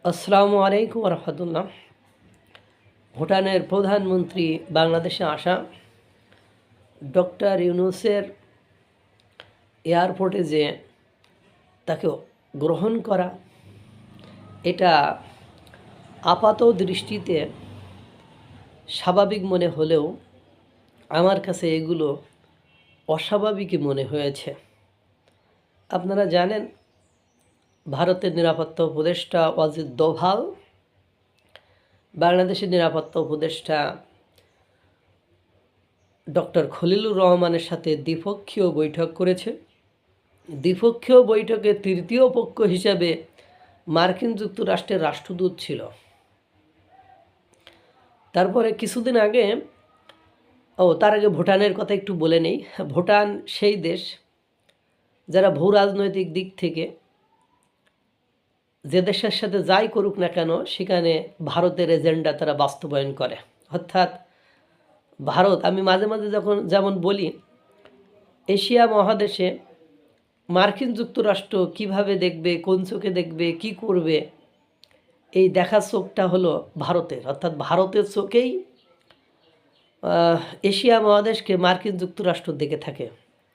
আসসালামু আলাইকুম রহমতুল্লাহ। ভুটানের প্রধানমন্ত্রী বাংলাদেশে আসা ডক্টর ইউনূসের এয়ারপোর্টে যে তাকে গ্রহণ করা, এটা আপাত দৃষ্টিতে স্বাভাবিক মনে হলেও আমার কাছে এগুলো অস্বাভাবিকই মনে হয়েছে। আপনারা জানেন, ভারতের নিরাপত্তা উপদেষ্টা অজিত দোভাল বাংলাদেশের নিরাপত্তা উপদেষ্টা ডক্টর খলিলুর রহমানের সাথে দ্বিপক্ষীয় বৈঠক করেছে। দ্বিপক্ষীয় বৈঠকে তৃতীয় পক্ষ হিসাবে মার্কিন যুক্তরাষ্ট্রের রাষ্ট্রদূত ছিল। তারপরে কিছুদিন আগে তার আগে ভুটানের কথা একটু বলে নেই। ভুটান সেই দেশ যারা ভূ রাজনৈতিক দিক থেকে যে দেশের সাথে যাই করুক না কেন সেখানে ভারতের এজেন্ডা তারা বাস্তবায়ন করে। অর্থাৎ ভারত, আমি মাঝে মাঝে যেমন বলি, এশিয়া মহাদেশে মার্কিন যুক্তরাষ্ট্র কিভাবে দেখবে, কোন চোখে দেখবে, কি করবে, এই দেখার চোখটা হলো ভারতের। অর্থাৎ ভারতের চোখেই এশিয়া মহাদেশকে মার্কিন যুক্তরাষ্ট্র দেখে থাকে।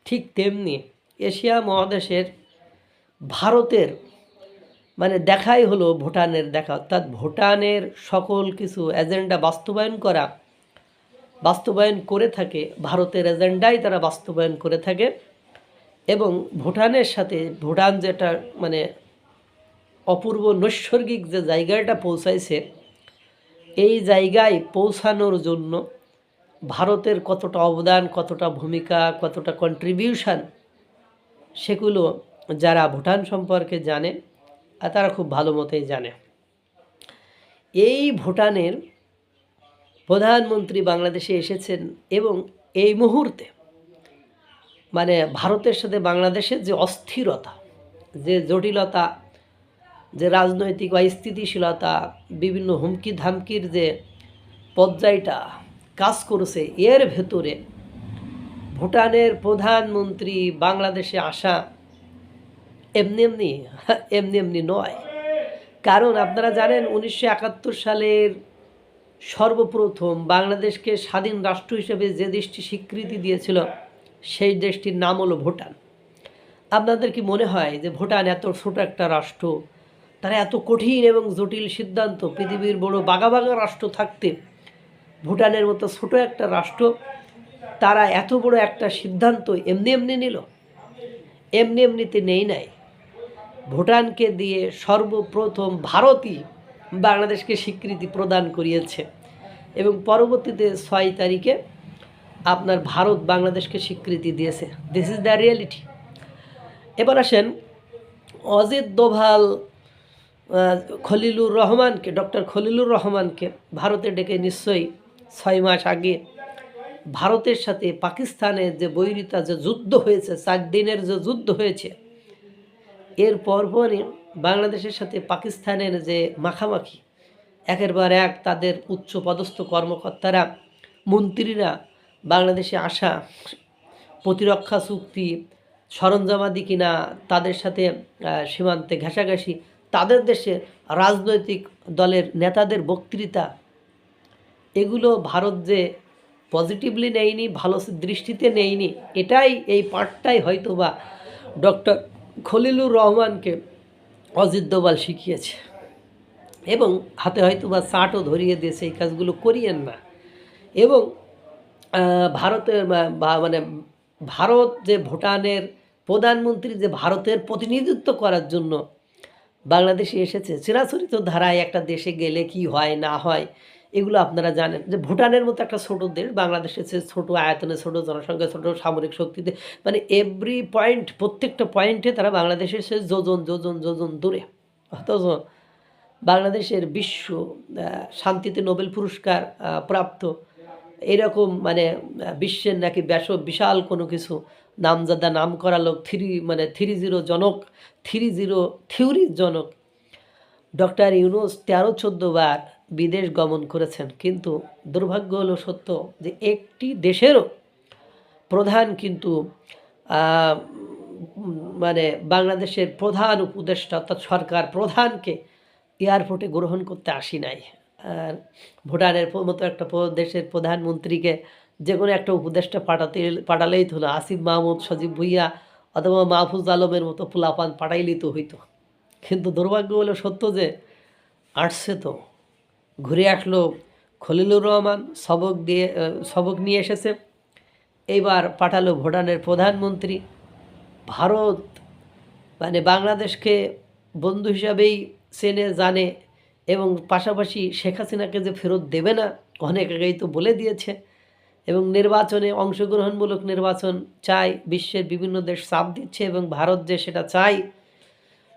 ঠিক তেমনি এশিয়া মহাদেশের ভারতের দেখাই হলো ভুটানের দেখা। অর্থাৎ ভুটানের সকল কিছু এজেন্ডা বাস্তবায়ন করে থাকে, ভারতের এজেন্ডাই তারা বাস্তবায়ন করে থাকে। এবং ভুটানের সাথে ভুটান যেটা অপূর্ব নৈসর্গিক যে জায়গাটা পৌঁছাইছে, এই জায়গায় পৌঁছানোর জন্য ভারতের কতটা অবদান, কতটা ভূমিকা, কতটা কন্ট্রিবিউশন, সেগুলো যারা ভুটান সম্পর্কে জানে তারা খুব ভালো মতোই জানে। এই ভুটানের প্রধানমন্ত্রী বাংলাদেশে এসেছেন এবং এই মুহূর্তে ভারতের সাথে বাংলাদেশের যে অস্থিরতা, যে জটিলতা, যে রাজনৈতিক অস্থিতিশীলতা, বিভিন্ন হুমকি ধামকির যে পর্যায়টা কাজ করেছে, এর ভেতরে ভুটানের প্রধানমন্ত্রী বাংলাদেশে আসা এমনি এমনি নয়। কারণ আপনারা জানেন, 1971 সালের সর্বপ্রথম বাংলাদেশকে স্বাধীন রাষ্ট্র হিসেবে যে দেশটি স্বীকৃতি দিয়েছিল, সেই দেশটির নাম হলো ভুটান। আপনাদের কি মনে হয় যে ভুটান এত ছোট একটা রাষ্ট্র, তারা এত কঠিন এবং জটিল সিদ্ধান্ত, পৃথিবীর বড় বাঘা রাষ্ট্র থাকতে ভুটানের মতো ছোট একটা রাষ্ট্র তারা এত বড় একটা সিদ্ধান্ত এমনি নিল? এমনিতে নাই। ভুটানকে দিয়ে সর্বপ্রথম ভারতই বাংলাদেশকে স্বীকৃতি প্রদান করিয়েছে এবং পরবর্তীতে 6 তারিখে আপনার ভারত বাংলাদেশকে স্বীকৃতি দিয়েছে। This is the reality. এবার আসেন, অজিত দোভাল ডক্টর খলিলুর রহমানকে ভারতে ডেকে নিশ্চয়ই 6 মাস আগে ভারতের সাথে পাকিস্তানের যে বৈরিতা, যে যুদ্ধ হয়েছে, 4 দিনের যে যুদ্ধ হয়েছে, এর পরপরই বাংলাদেশের সাথে পাকিস্তানের যে মাখামাখি, একের পর এক তাদের উচ্চ পদস্থ কর্মকর্তারা, মন্ত্রীরা বাংলাদেশে আসা, প্রতিরক্ষা চুক্তি, সরঞ্জামাদি কিনা, তাদের সাথে সীমান্তে ঘেঁষাঘেঁষি, তাদের দেশে রাজনৈতিক দলের নেতাদের বক্তৃতা, এগুলো ভারত যে পজিটিভলি নেয়নি, ভালো দৃষ্টিতে নেয়নি, এই পার্টটাই হয়তোবা ডক্টর খলিলুর রহমানকে অজিত দোভাল শিখিয়েছে এবং হাতে হয়তোবা চাটও ধরিয়ে দিয়েছে, এই কাজগুলো করিয়েন না। এবং ভারতের ভারত যে ভুটানের প্রধানমন্ত্রী যে ভারতের প্রতিনিধিত্ব করার জন্য বাংলাদেশে এসেছে, চিরাচরিত ধারায় একটা দেশে গেলে কি হয় না হয় এগুলো আপনারা জানেন। যে ভুটানের মতো একটা ছোট দেশ, বাংলাদেশের চেয়ে ছোটো আয়তনে, ছোটো জনসংখ্যা, ছোটো সামরিক শক্তিতে, এভরি পয়েন্ট, প্রত্যেকটা পয়েন্টে তারা বাংলাদেশের চেয়ে যোজন দূরে। অথচ বাংলাদেশের বিশ্ব শান্তিতে নোবেল পুরস্কার প্রাপ্ত এরকম বিশ্বের নাকি বিশাল কোনো কিছু নামজাদা, নাম করা লোক, 30 থিওরির জনক ডক্টর ইউনূস 13-14 বার বিদেশ গমন করেছেন। কিন্তু দুর্ভাগ্য হলো সত্য যে একটি দেশেরও প্রধান কিন্তু বাংলাদেশের প্রধান উপদেষ্টা অর্থাৎ সরকার প্রধানকে এয়ারপোর্টে গ্রহণ করতে আসি নাই। আর ভুটানের মতো একটা দেশের প্রধানমন্ত্রীকে যে কোনো একটা উপদেষ্টা পাঠালেই তো হলো, আসিফ মাহমুদ, সজীব ভুইয়া অথবা মাহফুজ আলমের মতো পোলাপান পাঠাইলেই তো হইতো। কিন্তু দুর্ভাগ্য হলো সত্য যে আসছে তো, ঘুরে আসলো খলিলুর রহমান, সবক নিয়ে এসেছে। এইবার পাঠালো ভুটানের প্রধানমন্ত্রী। ভারত মানে বাংলাদেশকে বন্ধু হিসাবেই চেনে জানে, এবং পাশাপাশি শেখ হাসিনাকে যে ফেরত দেবে না অনেক আগেই তো বলে দিয়েছে, এবং নির্বাচনে অংশগ্রহণমূলক নির্বাচন চাই, বিশ্বের বিভিন্ন দেশ চাপ দিচ্ছে এবং ভারত যে সেটা চাই।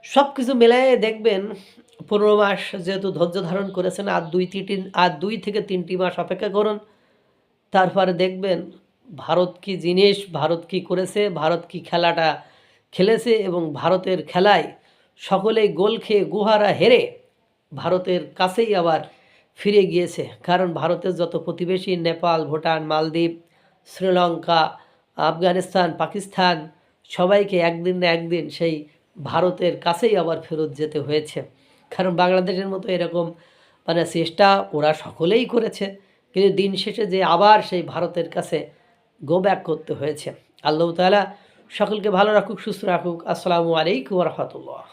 সব কিছু মেলায় দেখবেন 15 মাস যেহেতু ধৈর্য ধারণ করেছেন, আর 2 থেকে 3টি মাস অপেক্ষা করুন, তারপরে দেখবেন ভারত কি জিনিস, ভারত কি করেছে, ভারত কি খেলাটা খেলেছে, এবং ভারতের খেলায় সকলেই গোল খেয়ে গুহারা হেরে ভারতের কাছেই আবার ফিরে গিয়েছে। কারণ ভারতের যত প্রতিবেশী নেপাল, ভুটান, মালদ্বীপ, শ্রীলঙ্কা, আফগানিস্তান, পাকিস্তান সবাইকে একদিন না একদিন সেই ভারতের কাছেই আবার ফেরত যেতে হয়েছে। কারণ বাংলাদেশের মতো এরকম মানে চেষ্টা ওরা সকলেই করেছে, কিন্তু দিন শেষে যে আবার সেই ভারতের কাছে গো ব্যাক করতে হয়েছে। আল্লাহ তাআলা সকলকে ভালো রাখুক, সুস্থ রাখুক। আসসালামু আলাইকুম ওয়া রাহমাতুল্লাহ।